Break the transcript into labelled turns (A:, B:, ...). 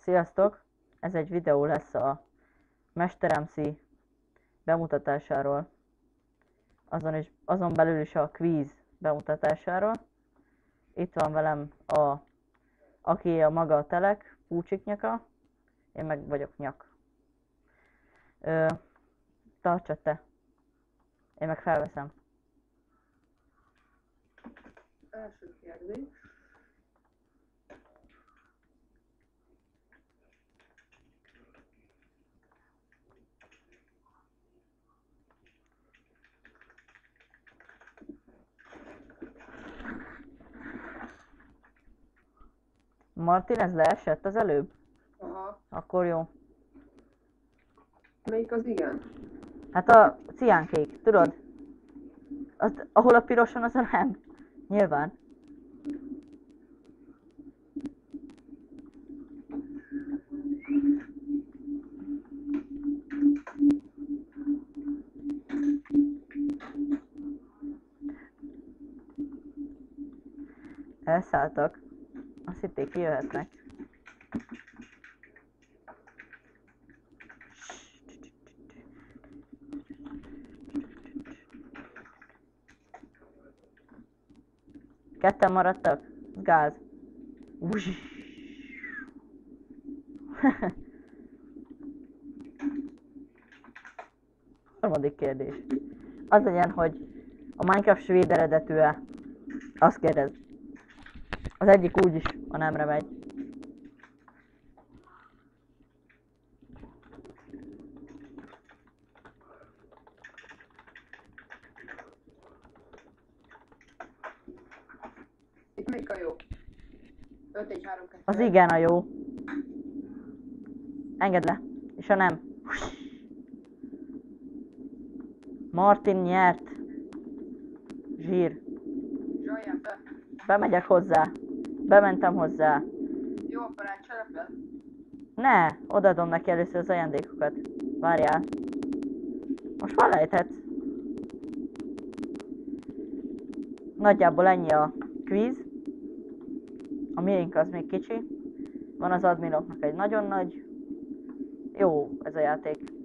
A: Sziasztok! Ez egy videó lesz a Mester MC bemutatásáról, azon belül is a quiz bemutatásáról. Itt van velem aki a maga a Telek, Púcsiknyaka, én meg vagyok Nyak. Tartsa te, én meg felveszem.
B: Első kérdés.
A: Martin, ez leesett az előbb?
B: Aha.
A: Akkor jó.
B: Melyik az igen?
A: Hát a ciánkék, tudod? Ahol a piros van, az a nem. Nyilván. Elszálltak. Azt hitték, kijöhetnek. Ketten maradtak? Gáz. Harmadik kérdés. Az legyen, hogy a Minecraft svéd eredetű-e? Azt kérdez. Az egyik úgyis a nemre megy.
B: Itt melyik a jó? 5, 1, 3, 2.
A: Az igen a jó. Engedd le. És a nem. Martin nyert. Zsír.
B: Zsaljál be.
A: Bemegyek hozzá. Bementem hozzá.
B: Jó, akkor átcserepel.
A: Ne, odaadom neki először az ajándékokat. Várjál. Most már lejthetsz. Nagyjából ennyi a quiz. A miénk az még kicsi. Van az adminoknak egy nagyon nagy. Jó ez a játék.